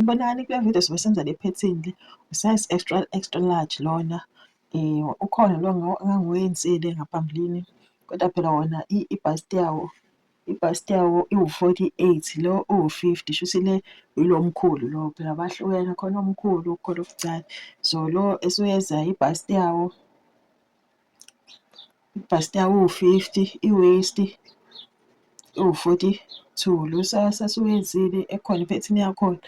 sanibonani kule video sobe senza le pattern le usize extra large lona. Ukhona lo engangiwenzile ngaphambilini kodwa phela wona ibust yawo iwu-48 lo uwu-50 shuthi le ilo mkhulu lo phela bahlukene khona omkhulu khona okuncane. So lo esuyenza ibust yawo uwu-50 i-waist iwu-42 lo sasuwenzile ekhona iphethini yakhona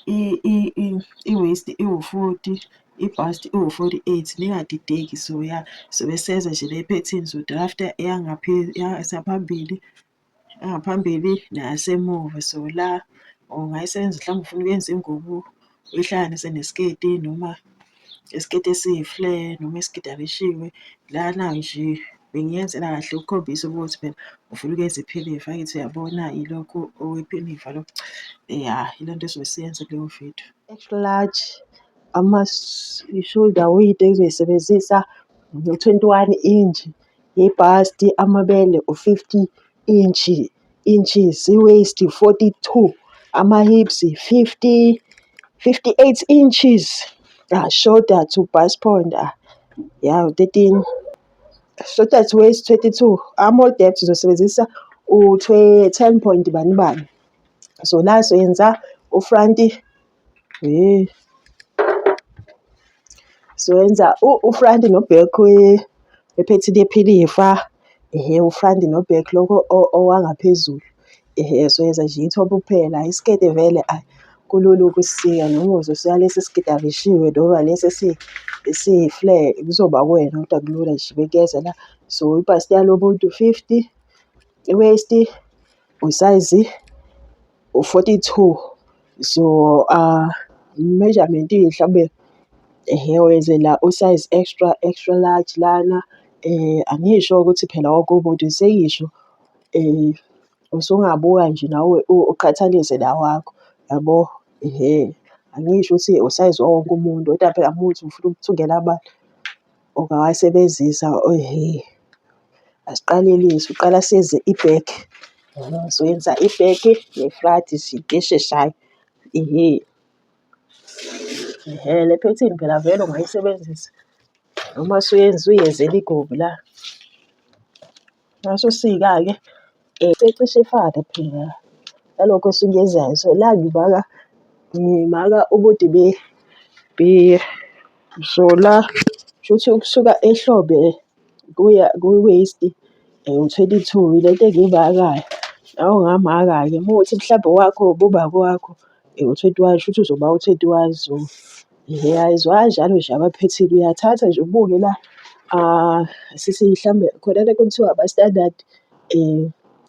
i-waist iwu-40 ibust iwu-48 ningadideki. So ya sobe senza nje le phethini so-drafter yangaphambili nasemuva. So la ungayisebenzisa mhlawumbe ufuna ukuyenza ingubo uyihlanganise nesiketi noma isiketi esiyi-flare noma esigidarishiwe. Lana nje bengiyenzela kahle ukukhombisa ukuthi phela ufuna ukuyenza iphinifa angithi uyabona ilokhu okwephinifa lokho. Ya yile nto esobe siyenza kuleyo video. Extra large i-shoulder width engizoyisebenzisa u-21 inch, ibust amabele u-50 inches, i-waist 42, ama-hips 58 inches, shoulder to bust point ya 13, shoulder to waist 22, armhole depth uzosebenzisa u-10 point bani bani. So la soyenza ufranti soyenza u-front no-back wephethini yephinifa, u-front no-back lokho owangaphezulu. Soyenza nje i-top kuphela, isiketi vele kulula ukusika noma uzosika lesi esigidarishiwe noma lesi esiyi-flare kuzoba kuwena kodwa kulula nje bekuyeza la. So ibust yalo muntu 50, i-waist usayizi u-42. So measurement mhlawumbe wenzela usize extra large lana. Angisho ukuthi phela wonke umuntu seyisho usungabuka nje nawe uqhathanise nawakho yabo. Angisho ukuthi usayizi wonke umuntu kodwa phela muthi ufuna ukuthungela abantu ongawasebenzisa. Asiqalelise uqala senze i-back. Soyenza i-back ne-front into esheshayo. Le phethini phela vele ungayisebenzisa noma uyenzela igumbi la. Mase usika-ke secishe ifane phela nalokho esikuyenzayo. So la ngimaka ubude so la shuthi ukusuka ehlombe kuya ku-waist u-22 ile nto engiyimakayo. Nawe ungamaka-ke uma kuwukuthi mhlawumbe wakho ububa kwakho u-21 shuthi uzoba u-21. So ayiziwa kanjalo nje amaphethini, uyathatha nje ubuke la mhlawumbe khona le kuthiwa ama-standard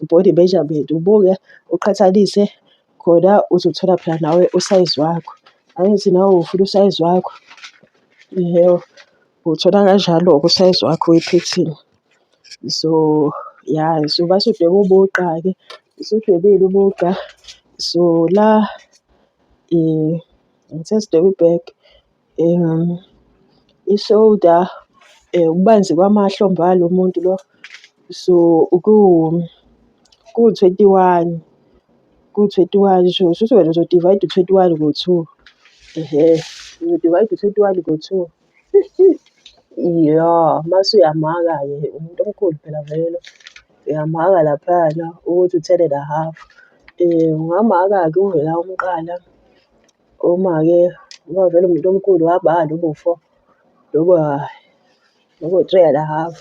body measurement, ubuke uqhathanise khona uzothola phela nawe usayizi wakho. Angithi nawe ufuna usayizi wakho uthola kanjalo-ke usayizi wakho wephethini. So ya so base udweba umugqa-ke, usudwebile umugqa. So la ngithe sidweba i-back, i-shoulder ububanzi kwamahlombe alo muntu lo so ku-21 shuthi wena uzodivayida u-21 ngo-2. Uzodivayida u-21 ngo-2. Ya mase uyamaka-ke umuntu omkhulu phela vele lo. Uyamaka laphayana ukuthi u-10.5. Ungamaka-ke uvela umqala uma-ke uma vele umuntu omkhulu uhamba noma u-4 noma u-3.5.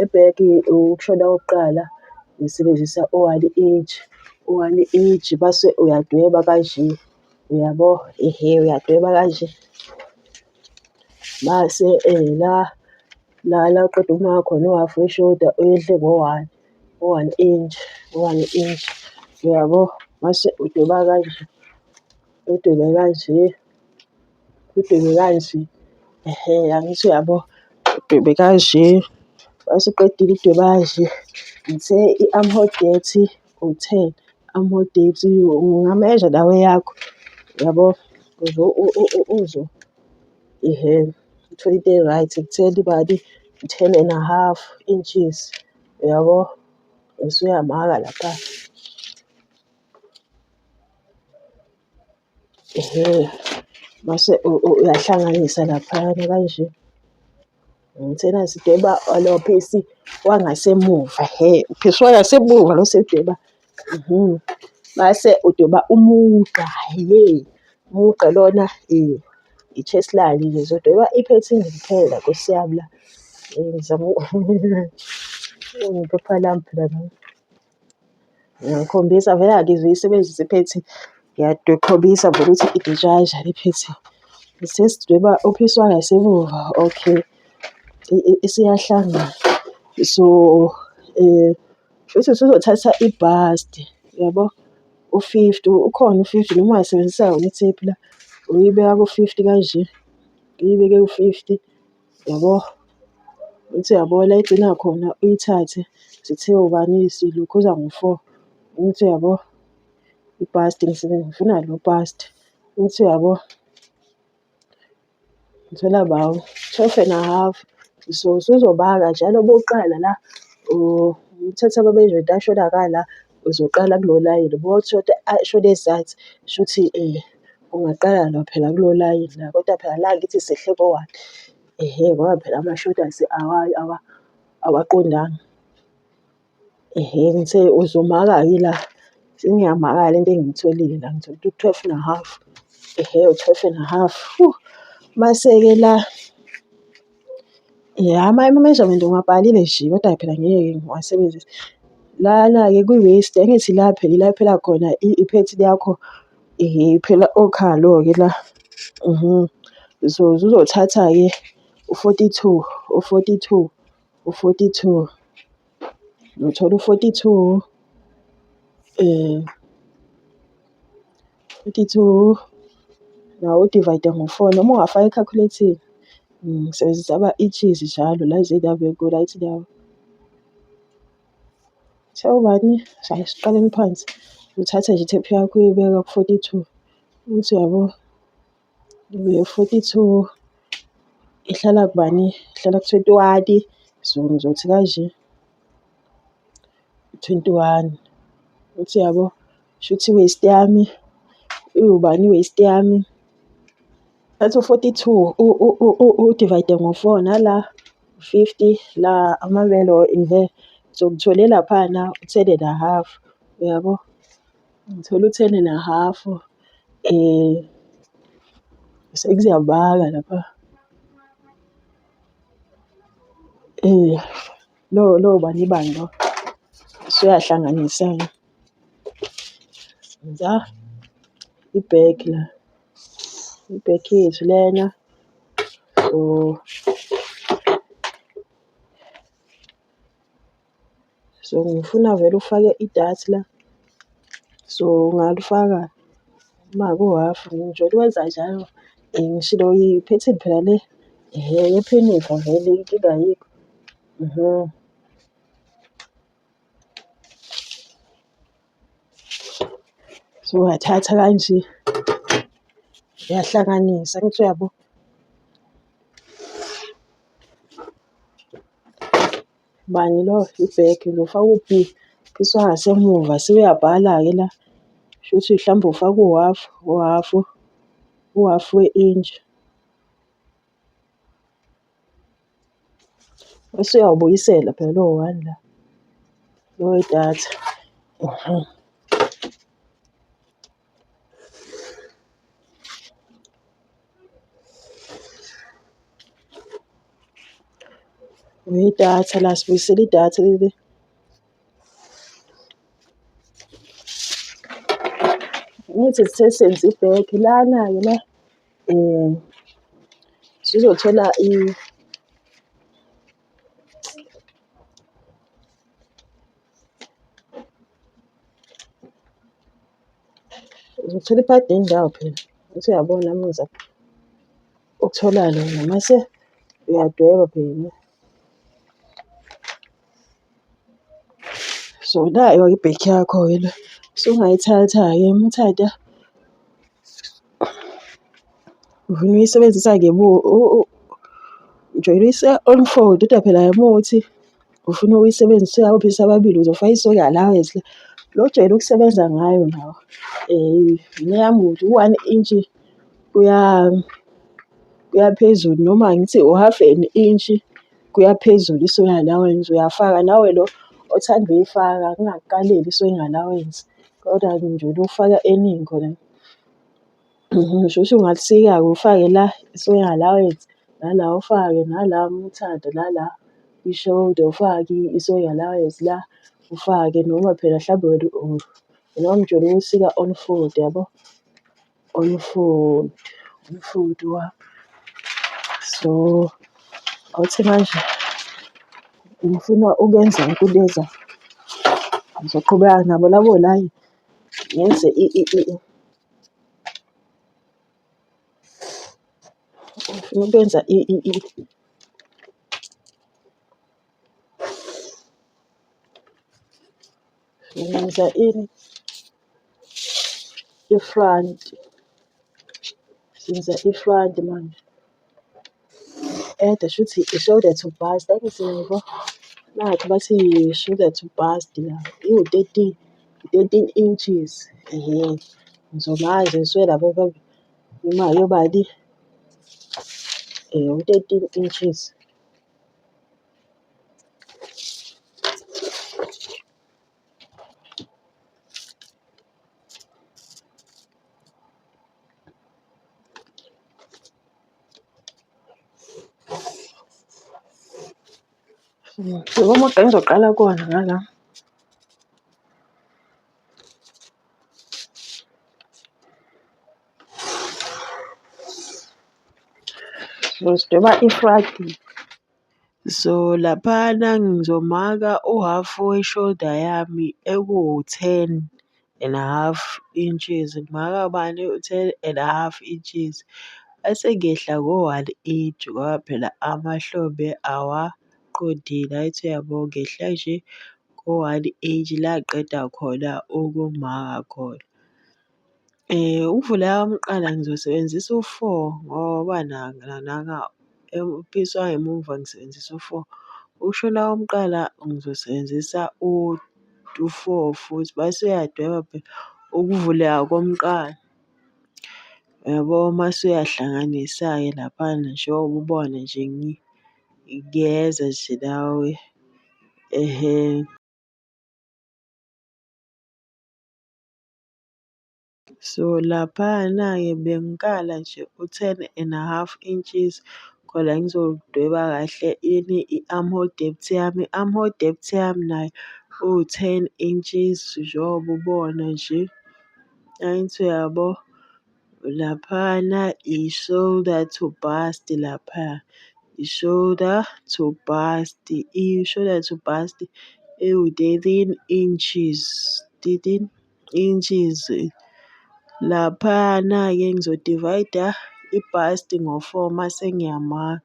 Ebhek ukushona kokuqala ngisebenzisa u-1 inch base uyadweba kanje, uyabo. Uyadweba kanje base la uqeda ukumaka khona u-half we-shoulder uyehle ngo-1 inch, uyabo. Mase udweba kanje, udwebe kanje, angithi uyabo, udwebe kanje. Mase uqedile ukudweba kanje, ngithe i-armhole depth u-10, armhole depth ungamezha nawe eyakho yabo uzwe uthole into e-right. 10 bani 10.5 inches uyabo. Usuyamaka lapha. Mase uyahlanganisa laphayana kanje. Ngithena sidweba lo phisi wangasemuva uphisi wangasemuva lo sedweba. Mase udweba umugqa umugqa lona i-chest line nje uzodweba iphethini kuphela Nkosi yami la. Ngizama iphepha lami phela la. Ngiyakhombisa vele angizuyisebenzisa iphethini. Ngiyakhombisa vele ukuthi idwetshwa kanjani iphethini. Sesidweba uphisi wangasemuva okay. Isiyahlangana so futhi usuzothatha i-bust yabo u-50 ukhona u-50 noma ungasebenzisa yona ithephu la uyibeka ku-50 kanje uyibeke ku-50 yabo. Uthi uyabo la igcina khona uyithathe zithe ubani silukhuza ngo-4 uthi uyabo i-bust ngifuna lo bust uthi uyabo ngithola bawo 12.5. So usuzobala njalo boqala la uthatha ama-measurement ashonakala uzoqala kulo layini ashona ezansi shuthi ungaqala la phela kulo layini la kodwa phela la angithi sehle ko-1 ngoba phela ama-shoulders awaqondanga. Ngithe uzomaka-ke la sengiyamaka-ke lento engiyitholile la ngithole u-12.5 mase-ke la ama-measurement ngiwabhalile nje kodwa phela ngeke ngiwasebenzise. Lana-ke kwi-waist angithi la phela khona iphethini yakho phela okhalo-ke la. So uzothatha-ke u-42 uthola u-42 42 nawo udivayide ngo-4 noma ungafaka ekhakhuletini. Ngisebenzisa ama-inches njalo la ezindaweni ku-right ndawo. Uthe ubani siqaleni phansi uthatha nje ithephu yakho uyibeka ku-42 uthi uyabo 42 ihlala kubani ihlala ku-21 so ngizothi kanje 21 uthi uyabo shuthi i-waist yami iwubani i-waist yami athi u-42 udivayide ngo-4 nala 50 la amabele so ngithole laphana u-10.5 uyabo ngithola u-10.5 sekuziyabala lapha. Lo bani bani lo usuyahlanganisa-ke yenza i-back la i-back yethu lena so ngifuna vele ufake i-dart la so ungalifaka uma ku-half ngijwayele ukwenza njalo ngishilo iphethini phela le yephinifa vele inkinga ayikho. So uyathatha kanje uyahlanganisa ngithi uyabo bani lo i-back uzofaka uphisi wangasemuva sewuyabhala-ke la shuthi mhlawumbe ufaka u-half we-inch bese uyawubuyisela phela lo-1 la lo wedatha. Idatha la sibuyisela idatha leli ngithi sithe senza i-back lana-ke la sizothola uzothola iphadi nendawo phela uthi uyabona muzwa ukuthola lona mase uyadweba phela. So nayo i-back yakho-ke le sungayithatha-ke uma uthanda ufuna uyisebenzisa ujwayele on-fold kodwa phela uma uthi ufuna ukuyisebenzisa ophisi ababili uzofaka i-sewing allowance la Lo ojwayele ukusebenza ngayo nawo leyam u-1 intshi kuya phezulu, noma ngithi u-half an intshi kuya phezulu i-soya allowance. Uyafaka nawe lo othanda ukuyifaka, kungakukaleli i-soya allowance, kodwa nje ufaka eningi khona. Ngisho ukuthi ungalisika-ke ufake la i-soya allowance, nala ufake nala uma uthanda, nala kwi-shoulder ufake i-soya allowance la ufake, noma phela mhlawumbe wena wangijwayele ukuyisika on fold yabo, on fold wami. So awuthi manje ngifuna ukwenza kuleza, ngizoqhubeka nabo labo layini ngenze ngifuna ukwenza ngenza i-front, senza i-front manje. Shuthi i-shoulder to bust, angithi yabo nakhu bathi i-shoulder to bust la iwu-13 inches. Ngizomazi ngisuke labo imali yobani u-13 inches. Umoda engizoqala kuwona ngala. Sidweba i-front. So laphana ngizomaka uhhafu we-shoulder yami eku-10.5 inches. Ngimaka bani u-10.5 inches. Bese ngiyehla ngo-1 inch ngoba phela amahlombe awaqondile. Angithi uyabo, ngehla nje ngo-1 inch la ngiqeda khona ukumaka khona. Ukuvula kwamqala ngizosebenzisa u-4 ngoba umpisi wangemuva ngisebenzisa u-4. Ukushona komqala ngizosebenzisa u-4 futhi. Bese uyadweba phela ukuvuleka komqala. Uyabo, mase uyahlanganisa-ke laphana njengoba ubona nje ngiyenza nje nawe . So laphana-ke bengikala nje u-10.5 inches khona ngizodweba kahle i-armhole depth yami. I-armhole depth yami nayo iwu-10 inches njengoba ubona nje. Angithi uyabo, laphana i-shoulder to bust laphaya. I-shoulder to bust, i-shoulder to bust iwu-13 inches, 13 inches. Laphana-ke ngizodivayida i-bust ngo-4 mase ngiyamaka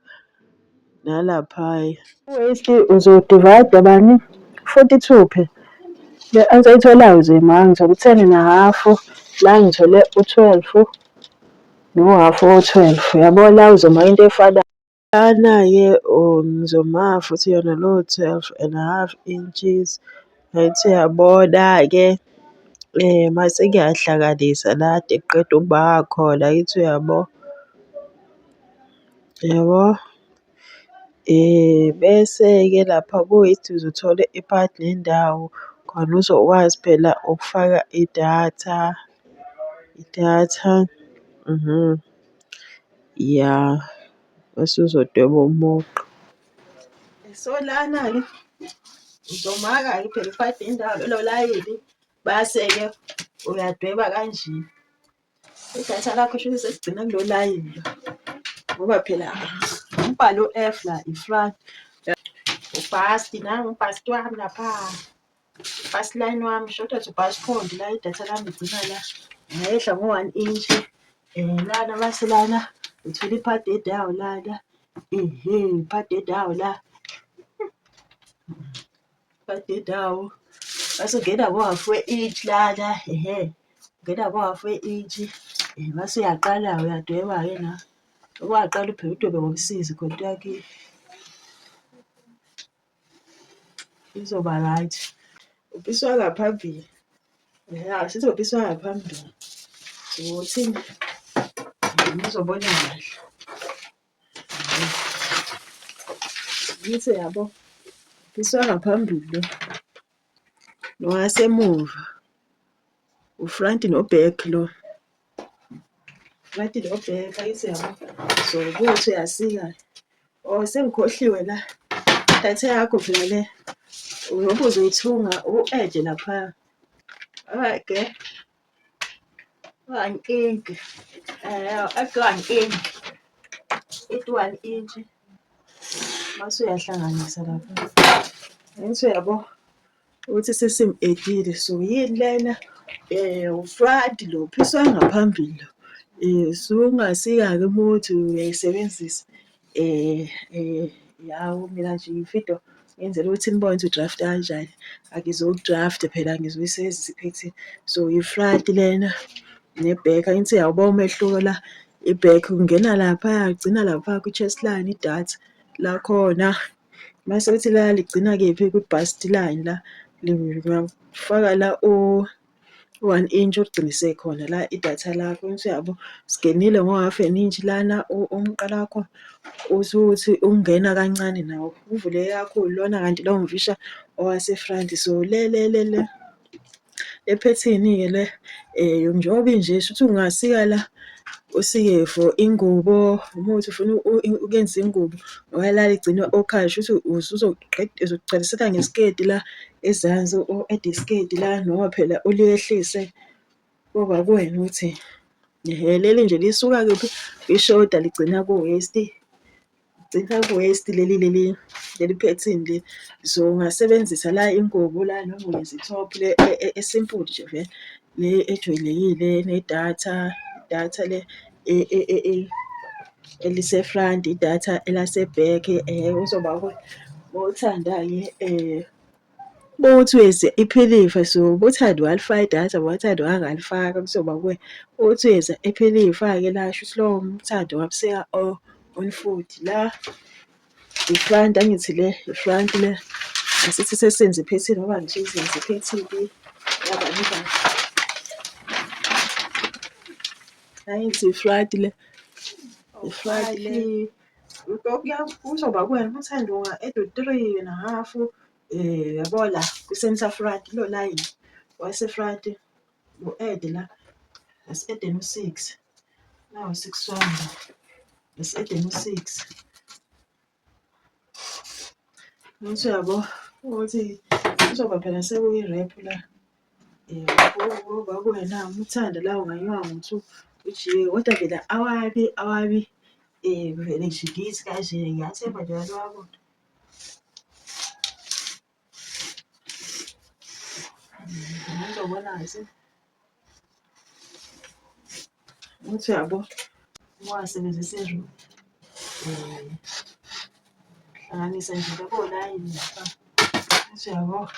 nalaphaya. I-waist uzodivayida bani 42 phela. Le answer ayitholayo uzoyimaka. Ngithole u-10.5, la ngithole u-12 nohhafu wo-12. Uyabo la uzomaka into efanayo. Lana-ke ngizomaka futhi yona lowo 12.5 inches. Angithi uyabona-ke mase ngiyahlanganisa la kade ngiqeda ukumaka khona. Angithi uyabo, yabo. Bese-ke lapha ku-waist uzothola i-part nendawo khona uzokwazi phela ukufaka idatha. Ya, bese uzodweba umugqa. So lana-ke uzomaka-ke phela i-part nendawo lelo layini, base-ke uyadweba kanje. Idatha lakho shuthi seligcina kulo layini lo, ngoba phela umbhalo u-F la i-front. Ubhasti nangu ubhasti wami lapha. Ubhasti line wami, shoulder to bust point la idatha lami ligcina la. Ngayehla ngo-1 inch. Lana mase lana uthola i-part yendawo lana. I-part yendawo la. I-part yendawo. Base ungena ngo-half we-inch lana. Ungena ngo-half we-inch. Mase uyaqala-ke uyadweba-ke na. Uma ungaqala uphinde udwebe ngomsizi khona into yakini izoba right. Umpisi wangaphambili Ya sithi upiswa ngaphambili ukuthi ngizobona kahle. Yithi yabo upiswa ngaphambili nowasemuva u-front no-back lo. Front no-back ayithi yabo so kuthi uyasika. Oh sengikhohliwe la idatha yakho phela le uyobe uzoyithunga u-add lapha. Okay. One-inch. Add 1 inch. It 1 inch. Mase uyahlanganisa lapha. Engithi yabo ukuthi sesim-edile so yini lena u-front lo uphiswa ngaphambili lo. Sungasika-ke umuthi uyayisebenzisa yawo mina nje ividiyo ngenzela ukuthi nibone ukuthi udrafta kanjani. Angizodrafta phela ngizoyisebenzisa iphethini. So i-front lena ne-back angithi uyawubona umehluko la. I-back ungena laphaya ugcina lapha ku-chest line idatha lakhona. Mase kuthi la ligcina kephi ku-bust line la ngiyafaka la u-1 inch ogcinise khona la idatha lakho. Ngithi uyabo singenile ngo-half an inch lana umqala wakho usuthi ungena kancane nawo uvuleke kakhulu lona kanti lo ngifisha owase-front. So le phethini-ke le njengoba inje shuthi ungasika la usike for ingubo umuthi ufuna ukwenza ingubo ngoba igcina okhaya shuthi uzogcwalisela ngesiketi la ezansi u-add isiketi la noma phela uliyehlise kuba kuwena uthi leli nje lisuka kephi ishoda ligcina ku-waist. Gcina ku-waist leli phethini le. So ungasebenzisa la ingubo la noma uyenza i-top le esimple nje vele le ejwayelekile nedatha le elise-front idatha elase-back uzoba bowuthanda-ke bokuthi uyeze iphilifa so bothanda ukwalifaka idatha bothanda wangalifaka kuzoba kuwena. Uthi uyeza iphilifa-ke la shuthi lowo umthando wabusika on futhi la i-front angithi le i-front le asithi sesenza iphethini ngoba nje izenza iphethini yabanibani. Angithi i-front le i-front le kuzoba kuwena uthanda unga-add u-3.5 yabo la kwi-center front lo line wase-front u-add la asi-add no-6 nawu 6 wami asi-add no-6. Ngithi uyabo ukuthi kuzoba phela sekuyi-wrap la kuba kuwena uthanda la ungayiwa ngo-2 ujiye kodwa phela awabi vele nje ngithi kanje ngiyathemba nje wabona. Ngizobona kahle ukuthi uyabo wasebenzisa hlanganisa nje labo line lapha. Ngithi uyabo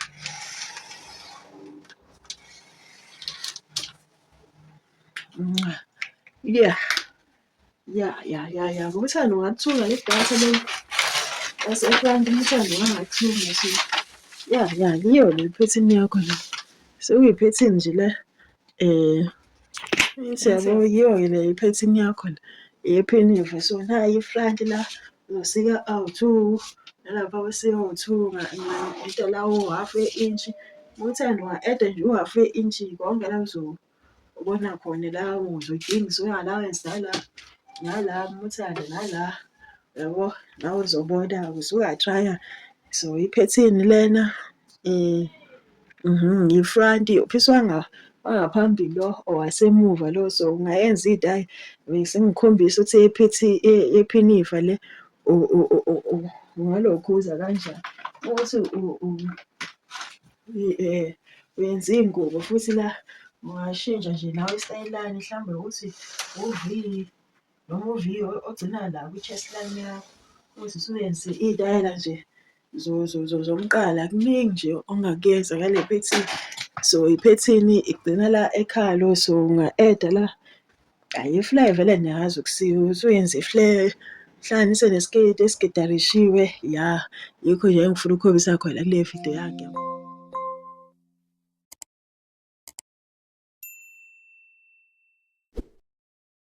uthanda ungathunga le datha le yase-front uthanda ungathunga so liyo le phethini yakho le sekuyiphethini nje le ngithi yabo yiyo-ke le iphethini yakho la eyephinifa. So nayi i-front la uzosika awu-2 nalapha usika u-2 into la u-half inch. Uthanda unga-add nje u-half inch konke la uzobona khona la uzodingisa la wenza nala uthanda nala yabo nawe uzobona usuka-try-a. So iphethini lena i-front uphiswa wangaphambili lo owasemuva lo. So ungayenza hhayi besengikhombisa ukuthi ephinifa le ungalokhuza kanjani ukuthi wenza iy'ngubo futhi la ungashintsha nje nawe isitayelana mhlawumbe ukuthi u-V noma u-V ogcina la kwi-chest line yakho ukuthi usuyenze iy'tayela nje zomqala kuningi nje ongakuyenza ngale phethini. So iphethini igcina la ekhaya lo so unga-add-a la ifly vele niyazi ukusika usuyenza i-flare hlanganise nesiketi esigedarishiwe yikho nje engifuna ukukhombisa khona kule vidiyo yakho.